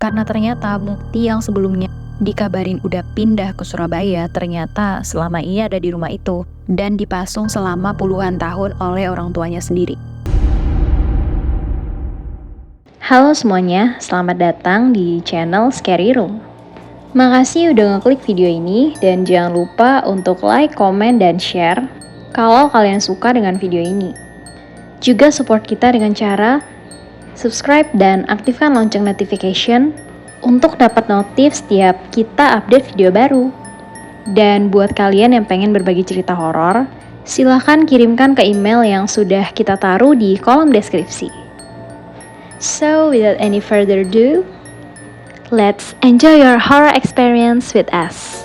Karena ternyata Mukti yang sebelumnya dikabarin udah pindah ke Surabaya, ternyata selama ini ada di rumah itu dan dipasung selama puluhan tahun oleh orang tuanya sendiri. Halo semuanya, selamat datang di channel Scary Room. Makasih udah ngeklik video ini dan jangan lupa untuk like, komen, dan share kalau kalian suka dengan video ini. Juga support kita dengan cara subscribe dan aktifkan lonceng notification untuk dapat notif setiap kita update video baru. Dan buat kalian yang pengen berbagi cerita horor, silahkan kirimkan ke email yang sudah kita taruh di kolom deskripsi. So without any further ado, let's enjoy your horror experience with us.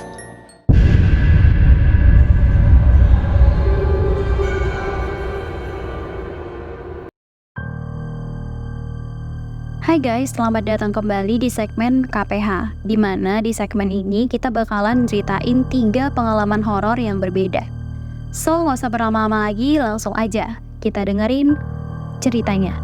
Hai guys, selamat datang kembali di segmen KPH, di mana di segmen ini kita bakalan ceritain 3 pengalaman horor yang berbeda. So, nggak usah berlama-lama lagi, langsung aja kita dengerin ceritanya.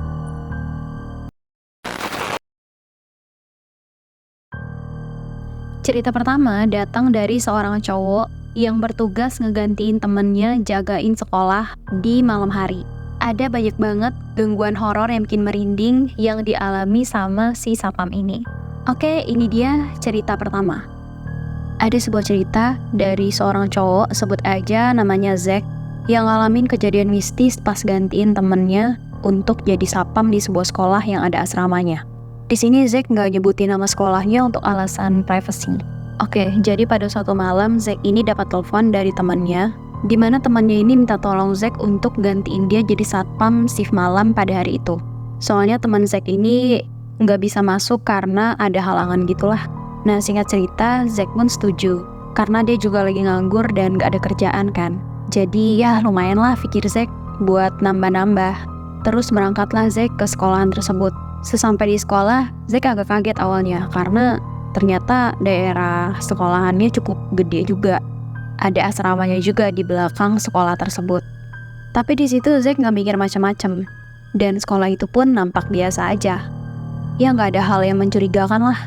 Cerita pertama datang dari seorang cowok yang bertugas ngegantiin temennya jagain sekolah di malam hari. Ada banyak banget gangguan horor yang bikin merinding yang dialami sama si satpam ini. Oke, ini dia cerita pertama. Ada sebuah cerita dari seorang cowok, sebut aja namanya Zack, yang ngalamin kejadian mistis pas gantiin temennya untuk jadi satpam di sebuah sekolah yang ada asramanya. Di sini Zack nggak nyebutin nama sekolahnya untuk alasan privacy. Oke, jadi pada suatu malam Zack ini dapat telepon dari temannya, di mana temannya ini minta tolong Zack untuk gantiin dia jadi satpam shift malam pada hari itu. Soalnya teman Zack ini nggak bisa masuk karena ada halangan gitulah. Nah, singkat cerita, Zack pun setuju karena dia juga lagi nganggur dan nggak ada kerjaan kan. Jadi ya lumayan lah pikir Zack buat nambah-nambah. Terus berangkatlah Zack ke sekolahan tersebut. Sesampai di sekolah, Zack agak kaget awalnya karena ternyata daerah sekolahannya cukup gede juga. Ada asramanya juga di belakang sekolah tersebut. Tapi di situ Zack nggak mikir macam-macam, dan sekolah itu pun nampak biasa aja. Ya nggak ada hal yang mencurigakan lah.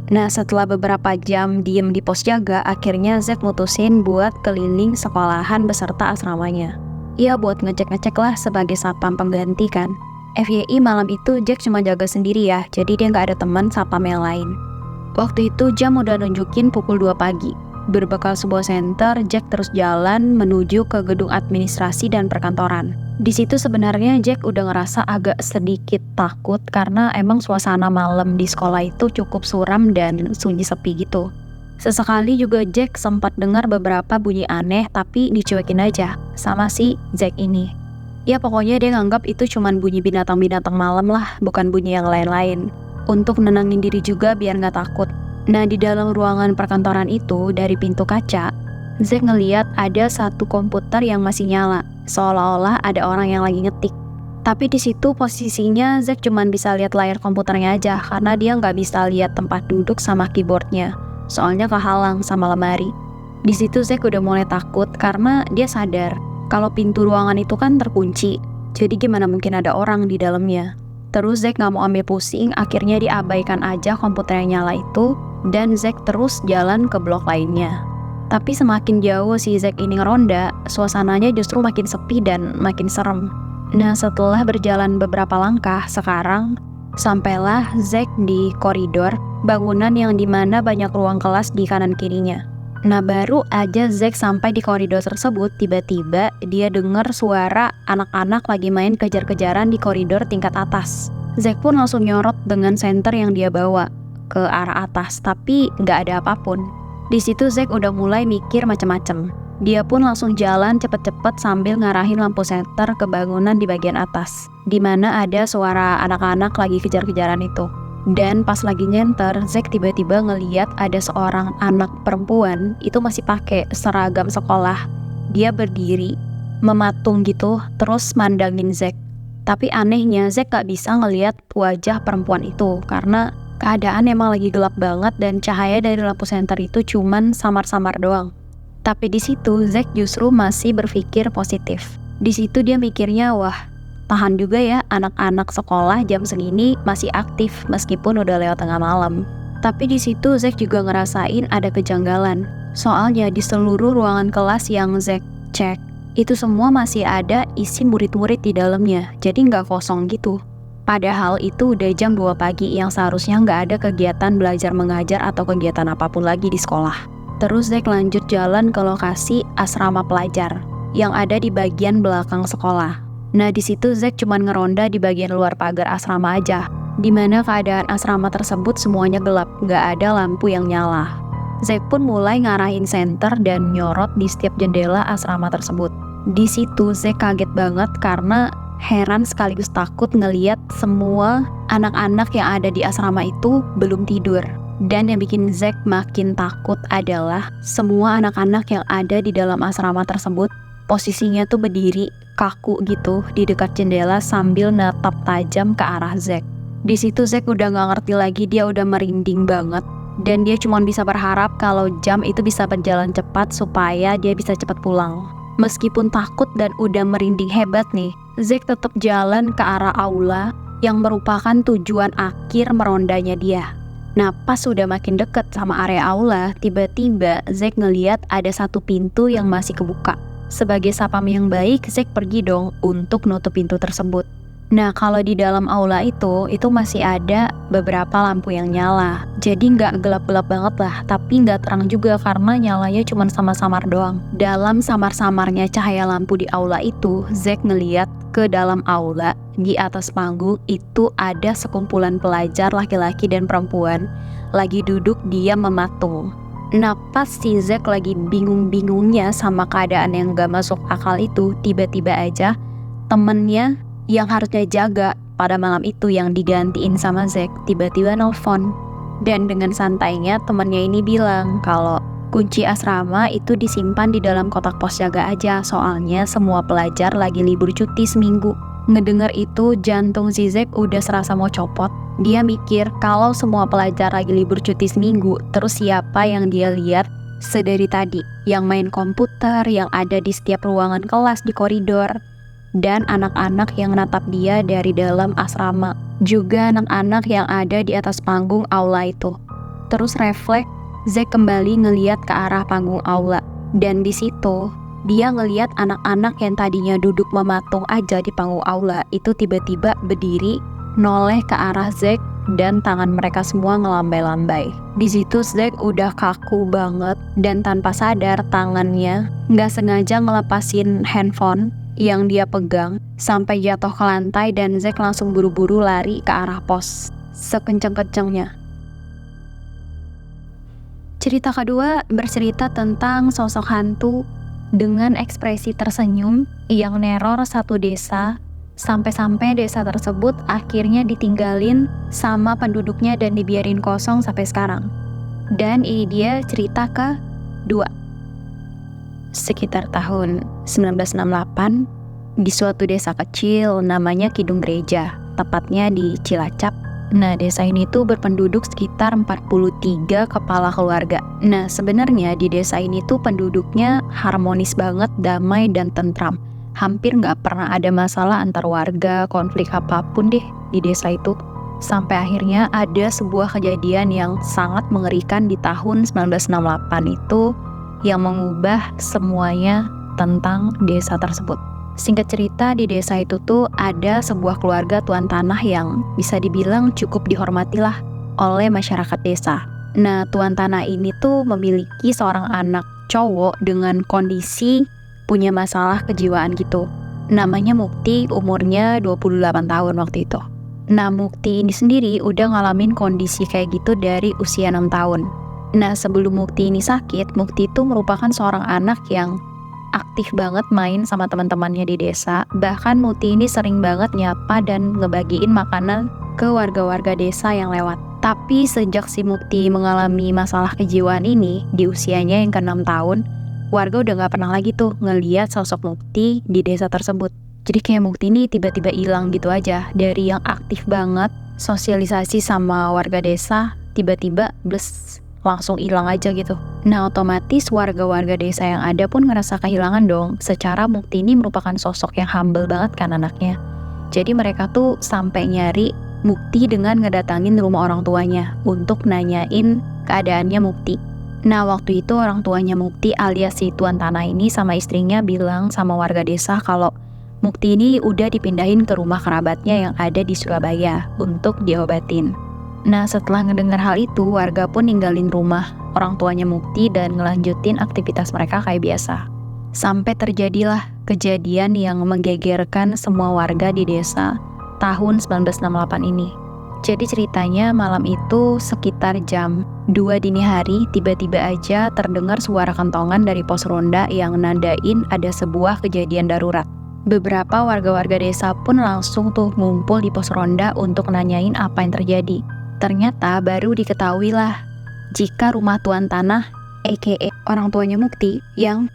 Nah, setelah beberapa jam diem di pos jaga, akhirnya Zack mutusin buat keliling sekolahan beserta asramanya. Ya buat ngecek-ngecek lah sebagai satpam pengganti kan. FYI malam itu Zack cuma jaga sendiri ya, jadi dia nggak ada teman satpam yang lain. Waktu itu jam udah nunjukin pukul 2 pagi. Berbekal sebuah senter, Zack terus jalan menuju ke gedung administrasi dan perkantoran. Di situ sebenarnya Zack udah ngerasa agak sedikit takut karena emang suasana malam di sekolah itu cukup suram dan sunyi sepi gitu. Sesekali juga Zack sempat dengar beberapa bunyi aneh tapi dicuekin aja sama si Zack ini. Ya pokoknya dia nganggap itu cuman bunyi binatang-binatang malam lah, bukan bunyi yang lain-lain. Untuk nenangin diri juga biar nggak takut. Nah, di dalam ruangan perkantoran itu, dari pintu kaca, Zack ngeliat ada satu komputer yang masih nyala, seolah-olah ada orang yang lagi ngetik. Tapi di situ posisinya Zack cuma bisa lihat layar komputernya aja, karena dia nggak bisa lihat tempat duduk sama keyboardnya, soalnya kehalang sama lemari. Di situ Zack udah mulai takut karena dia sadar kalau pintu ruangan itu kan terkunci, jadi gimana mungkin ada orang di dalamnya. Terus Zack nggak mau ambil pusing, akhirnya diabaikan aja komputer yang nyala itu, dan Zack terus jalan ke blok lainnya. Tapi semakin jauh si Zack ini ngeronda, suasananya justru makin sepi dan makin serem. Nah, setelah berjalan beberapa langkah, sekarang sampailah Zack di koridor bangunan yang dimana banyak ruang kelas di kanan kirinya. Nah, baru aja Zack sampai di koridor tersebut, tiba-tiba dia dengar suara anak-anak lagi main kejar-kejaran di koridor tingkat atas. Zack pun langsung nyorot dengan senter yang dia bawa ke arah atas, tapi nggak ada apapun. Di situ Zack udah mulai mikir macam-macam. Dia pun langsung jalan cepet-cepet sambil ngarahin lampu senter ke bangunan di bagian atas, di mana ada suara anak-anak lagi kejar-kejaran itu. Dan pas lagi nyenter, Zack tiba-tiba ngeliat ada seorang anak perempuan itu masih pakai seragam sekolah. Dia berdiri, mematung gitu, terus mandangin Zack. Tapi anehnya Zack gak bisa ngeliat wajah perempuan itu karena keadaan emang lagi gelap banget dan cahaya dari lampu senter itu cuman samar-samar doang. Tapi di situ Zack justru masih berpikir positif. Di situ dia mikirnya, wah, tahan juga ya, anak-anak sekolah jam segini masih aktif meskipun udah lewat tengah malam. Tapi di situ Zack juga ngerasain ada kejanggalan. Soalnya di seluruh ruangan kelas yang Zack cek, itu semua masih ada isi murid-murid di dalamnya, jadi nggak kosong gitu. Padahal itu udah jam 2 pagi yang seharusnya nggak ada kegiatan belajar mengajar atau kegiatan apapun lagi di sekolah. Terus Zack lanjut jalan ke lokasi asrama pelajar yang ada di bagian belakang sekolah. Nah di situ Zack cuma ngeronda di bagian luar pagar asrama aja, dimana keadaan asrama tersebut semuanya gelap, nggak ada lampu yang nyala. Zack pun mulai ngarahin senter dan nyorot di setiap jendela asrama tersebut. Di situ Zack kaget banget karena heran sekaligus takut ngeliat semua anak-anak yang ada di asrama itu belum tidur. Dan yang bikin Zack makin takut adalah semua anak-anak yang ada di dalam asrama tersebut posisinya tuh berdiri kaku gitu di dekat jendela sambil natap tajam ke arah Zack. Di situ Zack udah gak ngerti lagi, dia udah merinding banget. Dan dia cuma bisa berharap kalau jam itu bisa berjalan cepat supaya dia bisa cepat pulang. Meskipun takut dan udah merinding hebat nih, Zack tetap jalan ke arah aula yang merupakan tujuan akhir merondanya dia. Nah pas udah makin deket sama area aula, tiba-tiba Zack ngeliat ada satu pintu yang masih kebuka. Sebagai sapam yang baik, Zack pergi dong untuk nutup pintu tersebut. Nah kalau di dalam aula itu masih ada beberapa lampu yang nyala. Jadi nggak gelap-gelap banget lah, tapi nggak terang juga karena nyalanya cuma samar-samar doang. Dalam samar-samarnya cahaya lampu di aula itu, Zack ngeliat ke dalam aula. Di atas panggung itu ada sekumpulan pelajar laki-laki dan perempuan lagi duduk diam mematung. Nah pas si Zack lagi bingung-bingungnya sama keadaan yang gak masuk akal itu, tiba-tiba aja temennya yang harusnya jaga pada malam itu yang digantiin sama Zack tiba-tiba nelfon. Dan dengan santainya temennya ini bilang kalau kunci asrama itu disimpan di dalam kotak pos jaga aja, soalnya semua pelajar lagi libur cuti seminggu. Ngedengar itu jantung si Zack udah serasa mau copot. Dia mikir kalau semua pelajar lagi libur cuti seminggu, terus siapa yang dia lihat sedari tadi? Yang main komputer, yang ada di setiap ruangan kelas di koridor, dan anak-anak yang natap dia dari dalam asrama. Juga anak-anak yang ada di atas panggung aula itu. Terus refleks, Zack kembali ngeliat ke arah panggung aula. Dan di situ dia ngeliat anak-anak yang tadinya duduk mematung aja di panggung aula itu tiba-tiba berdiri, noleh ke arah Zack dan tangan mereka semua ngelambai-lambai. Di situ Zack udah kaku banget dan tanpa sadar tangannya nggak sengaja ngelepasin handphone yang dia pegang sampai jatuh ke lantai dan Zack langsung buru-buru lari ke arah pos sekenceng-kencengnya. Cerita kedua bercerita tentang sosok hantu dengan ekspresi tersenyum yang neror satu desa sampai-sampai desa tersebut akhirnya ditinggalin sama penduduknya dan dibiarin kosong sampai sekarang. Dan ini dia cerita kedua. Sekitar tahun 1968 di suatu desa kecil namanya Kidung Gereja, tepatnya di Cilacap. Nah, desa ini tuh berpenduduk sekitar 43 kepala keluarga. Nah, sebenarnya di desa ini tuh penduduknya harmonis banget, damai dan tentram. Hampir nggak pernah ada masalah antar warga, konflik apapun deh di desa itu. Sampai akhirnya ada sebuah kejadian yang sangat mengerikan di tahun 1968 itu yang mengubah semuanya tentang desa tersebut. Singkat cerita, di desa itu tuh ada sebuah keluarga tuan tanah yang bisa dibilang cukup dihormatilah oleh masyarakat desa. Nah, tuan tanah ini tuh memiliki seorang anak cowok dengan kondisi punya masalah kejiwaan gitu. Namanya Mukti, umurnya 28 tahun waktu itu. Nah, Mukti ini sendiri udah ngalamin kondisi kayak gitu dari usia 6 tahun. Nah, sebelum Mukti ini sakit, Mukti itu merupakan seorang anak yang aktif banget main sama teman-temannya di desa. Bahkan Mukti ini sering banget nyapa dan ngebagiin makanan ke warga-warga desa yang lewat. Tapi sejak si Mukti mengalami masalah kejiwaan ini di usianya yang ke-6 tahun, warga udah gak pernah lagi tuh ngeliat sosok Mukti di desa tersebut. Jadi kayak Mukti ini tiba-tiba hilang gitu aja. Dari yang aktif banget sosialisasi sama warga desa, tiba-tiba langsung hilang aja gitu. Nah, otomatis warga-warga desa yang ada pun ngerasa kehilangan dong. Secara Mukti ini merupakan sosok yang humble banget kan anaknya. Jadi mereka tuh sampai nyari Mukti dengan ngedatangin rumah orang tuanya untuk nanyain keadaannya Mukti. Nah, waktu itu orang tuanya Mukti alias si tuan tanah ini sama istrinya bilang sama warga desa kalau Mukti ini udah dipindahin ke rumah kerabatnya yang ada di Surabaya untuk diobatin. Nah, setelah ngedengar hal itu, warga pun ninggalin rumah orang tuanya Mukti dan ngelanjutin aktivitas mereka kayak biasa. Sampai terjadilah kejadian yang menggegerkan semua warga di desa tahun 1968 ini. Jadi ceritanya malam itu sekitar jam 2 dini hari tiba-tiba aja terdengar suara kentongan dari pos ronda yang nandain ada sebuah kejadian darurat. Beberapa warga-warga desa pun langsung tuh ngumpul di pos ronda untuk nanyain apa yang terjadi. Ternyata baru diketahui lah jika rumah tuan tanah aka orang tuanya Mukti yang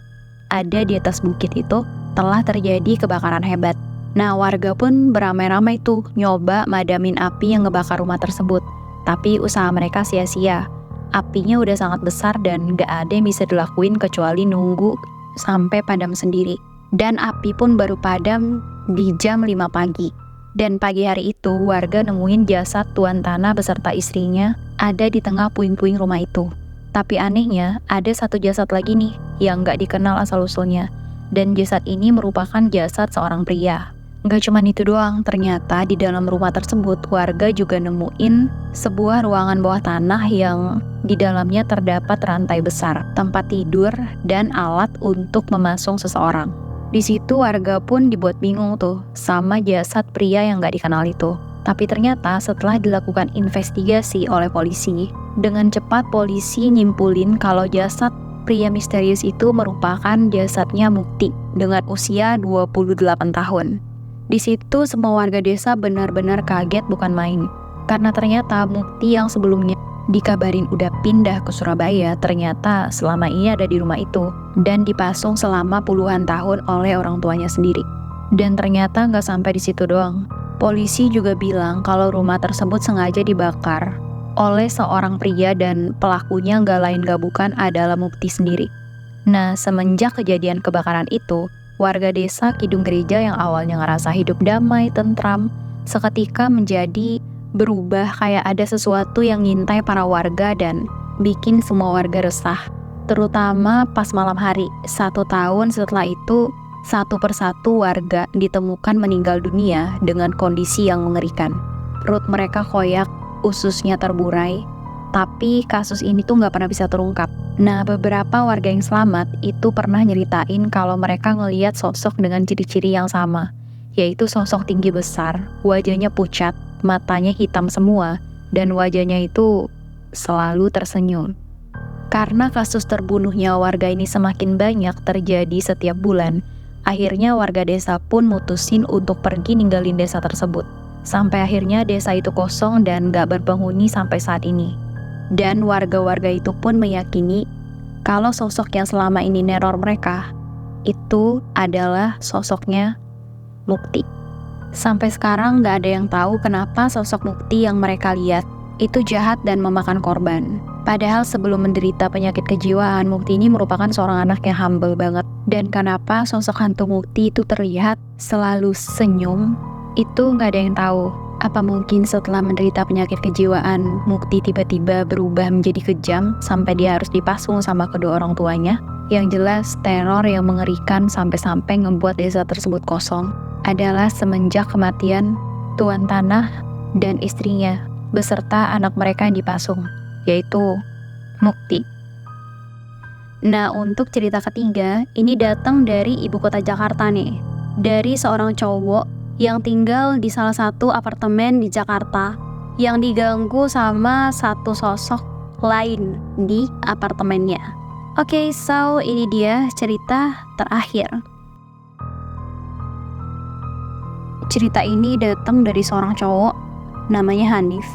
ada di atas bukit itu telah terjadi kebakaran hebat. Nah, warga pun beramai-ramai tuh nyoba madamin api yang ngebakar rumah tersebut. Tapi usaha mereka sia-sia. Apinya udah sangat besar dan gak ada yang bisa dilakuin kecuali nunggu sampai padam sendiri. Dan api pun baru padam di jam 5 pagi. Dan pagi hari itu warga nemuin jasad tuan tanah beserta istrinya ada di tengah puing-puing rumah itu. Tapi anehnya ada satu jasad lagi nih yang gak dikenal asal-usulnya. Dan jasad ini merupakan jasad seorang pria. Gak cuma itu doang, ternyata di dalam rumah tersebut warga juga nemuin sebuah ruangan bawah tanah yang di dalamnya terdapat rantai besar, tempat tidur, dan alat untuk memasung seseorang. Di situ warga pun dibuat bingung tuh sama jasad pria yang gak dikenal itu. Tapi ternyata setelah dilakukan investigasi oleh polisi, dengan cepat polisi nyimpulin kalau jasad pria misterius itu merupakan jasadnya Mukti dengan usia 28 tahun. Di situ semua warga desa benar-benar kaget bukan main. Karena ternyata Mukti yang sebelumnya dikabarin udah pindah ke Surabaya ternyata selama ini ada di rumah itu dan dipasung selama puluhan tahun oleh orang tuanya sendiri. Dan ternyata nggak sampai di situ doang. Polisi juga bilang kalau rumah tersebut sengaja dibakar oleh seorang pria dan pelakunya nggak lain nggak bukan adalah Mukti sendiri. Nah, semenjak kejadian kebakaran itu, warga desa Kidung Gereja yang awalnya ngerasa hidup damai, tentram, seketika menjadi berubah kayak ada sesuatu yang ngintai para warga dan bikin semua warga resah. Terutama pas malam hari, 1 tahun setelah itu, satu persatu warga ditemukan meninggal dunia dengan kondisi yang mengerikan. Perut mereka koyak, ususnya terburai, tapi kasus ini tuh nggak pernah bisa terungkap. Nah, beberapa warga yang selamat itu pernah nyeritain kalau mereka ngelihat sosok dengan ciri-ciri yang sama, yaitu sosok tinggi besar, wajahnya pucat, matanya hitam semua, dan wajahnya itu selalu tersenyum. Karena kasus terbunuhnya warga ini semakin banyak terjadi setiap bulan, akhirnya warga desa pun mutusin untuk pergi ninggalin desa tersebut. Sampai akhirnya desa itu kosong dan gak berpenghuni sampai saat ini. Dan warga-warga itu pun meyakini kalau sosok yang selama ini neror mereka itu adalah sosoknya Mukti. Sampai sekarang gak ada yang tahu kenapa sosok Mukti yang mereka lihat itu jahat dan memakan korban. Padahal sebelum menderita penyakit kejiwaan, Mukti ini merupakan seorang anak yang humble banget. Dan kenapa sosok hantu Mukti itu terlihat selalu senyum, itu gak ada yang tahu. Apa mungkin setelah menderita penyakit kejiwaan, Mukti tiba-tiba berubah menjadi kejam sampai dia harus dipasung sama kedua orang tuanya? Yang jelas, teror yang mengerikan sampai-sampai ngebuat desa tersebut kosong adalah semenjak kematian tuan tanah dan istrinya beserta anak mereka yang dipasung, yaitu Mukti. Nah, untuk cerita ketiga, ini datang dari ibu kota Jakarta nih. Dari seorang cowok yang tinggal di salah satu apartemen di Jakarta yang diganggu sama satu sosok lain di apartemennya. Oke, so ini dia cerita terakhir. Cerita ini datang dari seorang cowok namanya Hanif.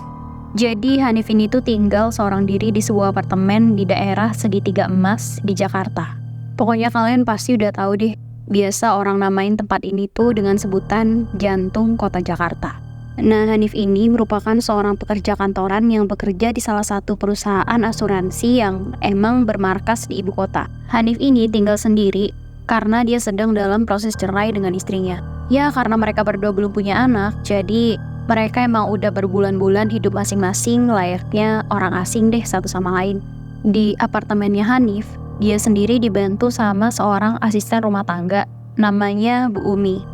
Jadi Hanif ini tuh tinggal seorang diri di sebuah apartemen di daerah Segitiga Emas di Jakarta. Pokoknya kalian pasti udah tahu deh, biasa orang namain tempat ini tuh dengan sebutan jantung kota Jakarta. Nah, Hanif ini merupakan seorang pekerja kantoran yang bekerja di salah satu perusahaan asuransi yang emang bermarkas di ibu kota. Hanif ini tinggal sendiri karena dia sedang dalam proses cerai dengan istrinya. Ya karena mereka berdua belum punya anak, jadi mereka emang udah berbulan-bulan hidup masing-masing layaknya orang asing deh satu sama lain. Di apartemennya Hanif, dia sendiri dibantu sama seorang asisten rumah tangga namanya Bu Umi.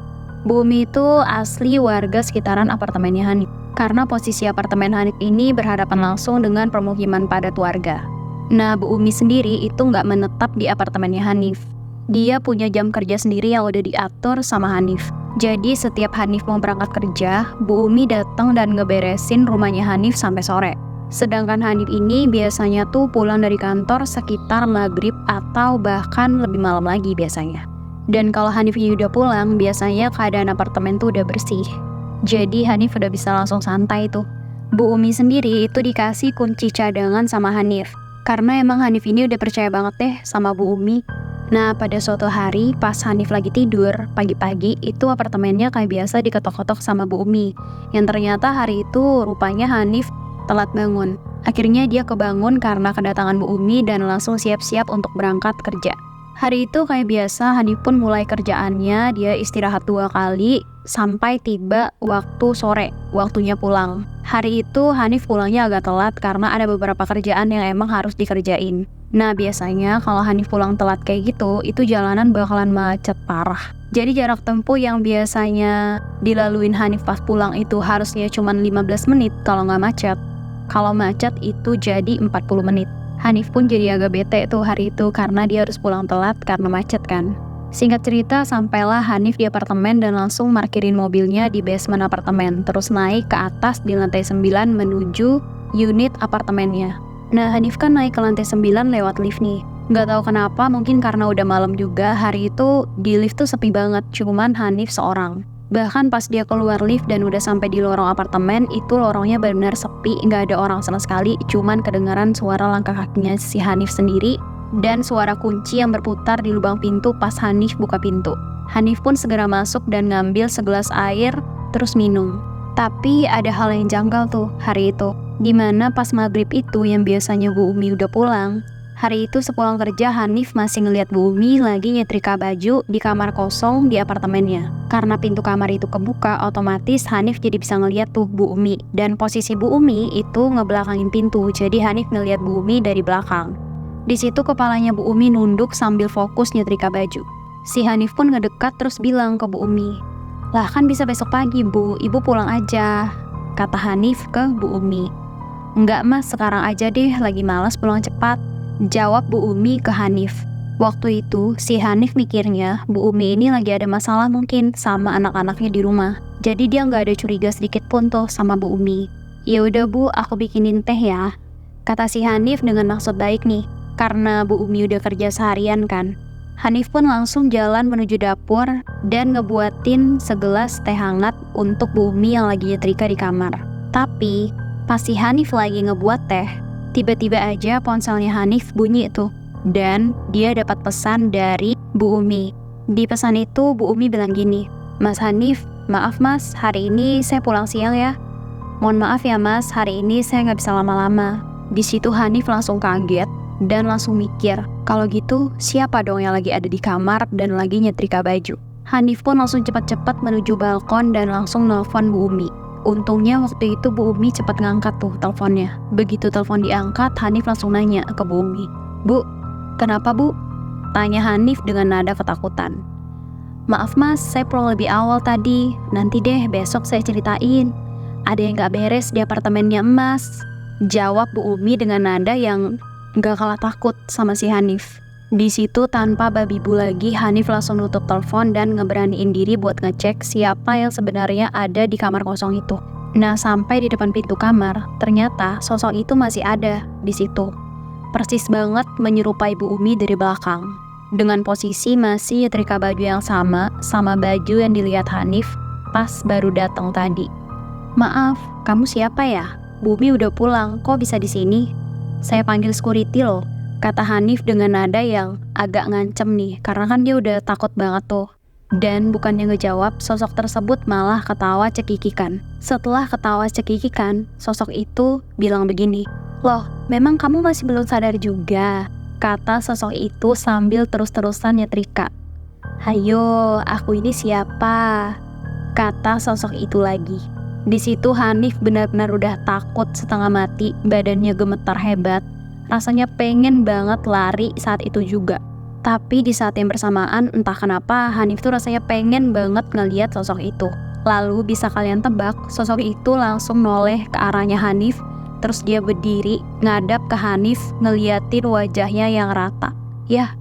Bu Umi itu asli warga sekitaran apartemennya Hanif. Karena posisi apartemen Hanif ini berhadapan langsung dengan permukiman padat warga. Nah, Bu Umi sendiri itu nggak menetap di apartemennya Hanif. Dia punya jam kerja sendiri yang udah diatur sama Hanif. Jadi setiap Hanif mau berangkat kerja, Bu Umi datang dan ngeberesin rumahnya Hanif sampai sore. Sedangkan Hanif ini biasanya tuh pulang dari kantor sekitar maghrib atau bahkan lebih malam lagi biasanya. Dan kalau Hanif ini udah pulang, biasanya keadaan apartemen tuh udah bersih. Jadi Hanif udah bisa langsung santai tuh. Bu Umi sendiri itu dikasih kunci cadangan sama Hanif. Karena emang Hanif ini udah percaya banget deh sama Bu Umi. Nah pada suatu hari pas Hanif lagi tidur, pagi-pagi itu apartemennya kayak biasa diketok-ketok sama Bu Umi. Yang ternyata hari itu rupanya Hanif telat bangun. Akhirnya dia kebangun karena kedatangan Bu Umi dan langsung siap-siap untuk berangkat kerja. Hari itu kayak biasa Hanif pun mulai kerjaannya, dia istirahat 2 kali sampai tiba waktu sore, waktunya pulang. Hari itu Hanif pulangnya agak telat karena ada beberapa kerjaan yang emang harus dikerjain. Nah biasanya kalau Hanif pulang telat kayak gitu, itu jalanan bakalan macet parah. Jadi jarak tempuh yang biasanya dilaluin Hanif pas pulang itu harusnya cuma 15 menit kalau nggak macet. Kalau macet itu jadi 40 menit. Hanif pun jadi agak bete tuh hari itu karena dia harus pulang telat karena macet kan. Singkat cerita, sampailah Hanif di apartemen dan langsung parkirin mobilnya di basement apartemen, terus naik ke atas di lantai 9 menuju unit apartemennya. Nah, Hanif kan naik ke lantai 9 lewat lift nih. Nggak tahu kenapa, mungkin karena udah malam juga, hari itu di lift tuh sepi banget, cuman Hanif seorang. Bahkan pas dia keluar lift dan udah sampai di lorong apartemen, itu lorongnya benar-benar sepi, nggak ada orang sama sekali, cuman kedengaran suara langkah kakinya si Hanif sendiri dan suara kunci yang berputar di lubang pintu pas Hanif buka pintu. Hanif pun segera masuk dan ngambil segelas air, terus minum. Tapi ada hal yang janggal tuh hari itu, dimana pas maghrib itu yang biasanya Bu Umi udah pulang. Hari itu sepulang kerja Hanif masih ngeliat Bu Umi lagi nyetrika baju di kamar kosong di apartemennya. Karena pintu kamar itu kebuka, otomatis Hanif jadi bisa ngeliat tuh Bu Umi. Dan posisi Bu Umi itu ngebelakangin pintu, jadi Hanif ngeliat Bu Umi dari belakang. Di situ kepalanya Bu Umi nunduk sambil fokus nyetrika baju. Si Hanif pun ngedekat terus bilang ke Bu Umi, "Lah kan bisa besok pagi Bu, Ibu pulang aja," kata Hanif ke Bu Umi. "Enggak mas, sekarang aja deh, lagi malas pulang cepat," jawab Bu Umi ke Hanif. Waktu itu si Hanif mikirnya Bu Umi ini lagi ada masalah mungkin sama anak-anaknya di rumah. Jadi dia nggak ada curiga sedikit pun tuh sama Bu Umi. "Ya udah Bu, aku bikinin teh ya," kata si Hanif dengan maksud baik nih. Karena Bu Umi udah kerja seharian kan. Hanif pun langsung jalan menuju dapur dan ngebuatin segelas teh hangat untuk Bu Umi yang lagi nyetrika di kamar. Tapi pas si Hanif lagi ngebuat teh, tiba-tiba aja ponselnya Hanif bunyi tuh. Dan dia dapat pesan dari Bu Umi. Di pesan itu Bu Umi bilang gini, "Mas Hanif, maaf mas, hari ini saya pulang siang ya. Mohon maaf ya mas, hari ini saya nggak bisa lama-lama." Di situ Hanif langsung kaget dan langsung mikir, kalau gitu siapa dong yang lagi ada di kamar dan lagi nyetrika baju. Hanif pun langsung cepat-cepat menuju balkon dan langsung nelfon Bu Umi. Untungnya waktu itu Bu Umi cepat ngangkat tuh teleponnya. Begitu telepon diangkat, Hanif langsung nanya ke Bu Umi, "Bu, kenapa Bu?" tanya Hanif dengan nada ketakutan. "Maaf mas, saya pulang lebih awal tadi. Nanti deh besok saya ceritain. Ada yang gak beres di apartemennya Emas," jawab Bu Umi dengan nada yang gak kalah takut sama si Hanif. Di situ tanpa babi bu lagi, Hanif langsung nutup telepon dan ngeberaniin diri buat ngecek siapa yang sebenarnya ada di kamar kosong itu. Nah, sampai di depan pintu kamar, ternyata sosok itu masih ada di situ. Persis banget menyerupai Bu Umi dari belakang. Dengan posisi masih nyetrika baju yang sama baju yang dilihat Hanif pas baru datang tadi. "Maaf, kamu siapa ya? Bu Umi udah pulang, kok bisa di sini? Saya panggil security loh," kata Hanif dengan nada yang agak ngancem nih, karena kan dia udah takut banget tuh. Dan bukannya ngejawab, sosok tersebut malah ketawa cekikikan. Setelah ketawa cekikikan, sosok itu bilang begini, "Loh, memang kamu masih belum sadar juga?" kata sosok itu sambil terus-terusan nyetrika. "Hayo, aku ini siapa?" kata sosok itu lagi. Di situ Hanif benar-benar udah takut setengah mati, badannya gemetar hebat. Rasanya pengen banget lari saat itu juga. Tapi di saat yang bersamaan, entah kenapa Hanif tuh rasanya pengen banget ngeliat sosok itu. Lalu bisa kalian tebak, sosok itu langsung noleh ke arahnya Hanif. Terus dia berdiri, ngadap ke Hanif, ngeliatin wajahnya yang rata. Yah,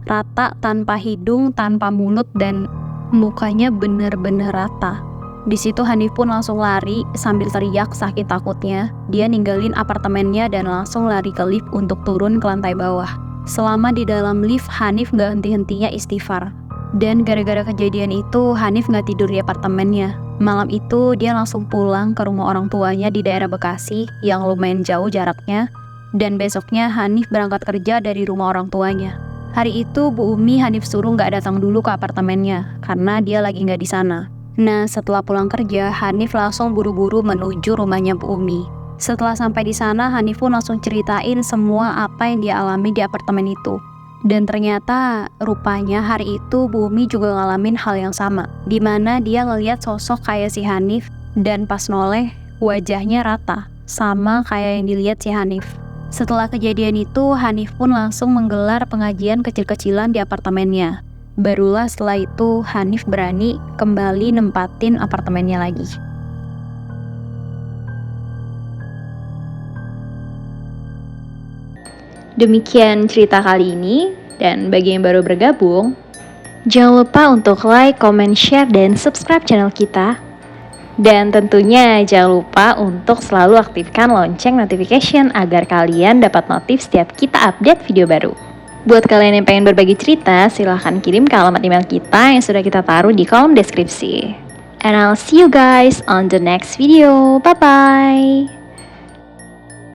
rata tanpa hidung, tanpa mulut, dan mukanya bener-bener rata. Di situ Hanif pun langsung lari sambil teriak sakit takutnya. Dia ninggalin apartemennya dan langsung lari ke lift untuk turun ke lantai bawah. Selama di dalam lift, Hanif gak henti-hentinya istighfar. Dan gara-gara kejadian itu, Hanif gak tidur di apartemennya. Malam itu, dia langsung pulang ke rumah orang tuanya di daerah Bekasi yang lumayan jauh jaraknya. Dan besoknya Hanif berangkat kerja dari rumah orang tuanya. Hari itu Bu Umi Hanif suruh gak datang dulu ke apartemennya karena dia lagi gak di sana. Nah, setelah pulang kerja, Hanif langsung buru-buru menuju rumahnya Bu Umi. Setelah sampai di sana, Hanif pun langsung ceritain semua apa yang dia alami di apartemen itu. Dan ternyata rupanya hari itu Bu Umi juga ngalamin hal yang sama, dimana dia ngeliat sosok kayak si Hanif dan pas noleh wajahnya rata, sama kayak yang dilihat si Hanif. Setelah kejadian itu, Hanif pun langsung menggelar pengajian kecil-kecilan di apartemennya. Barulah setelah itu Hanif berani kembali nempatin apartemennya lagi. Demikian cerita kali ini, dan bagi yang baru bergabung, jangan lupa untuk like, comment, share, dan subscribe channel kita. Dan tentunya jangan lupa untuk selalu aktifkan lonceng notification agar kalian dapat notif setiap kita update video baru. Buat kalian yang pengen berbagi cerita, silahkan kirim ke alamat email kita yang sudah kita taruh di kolom deskripsi. And I'll see you guys on the next video. Bye-bye!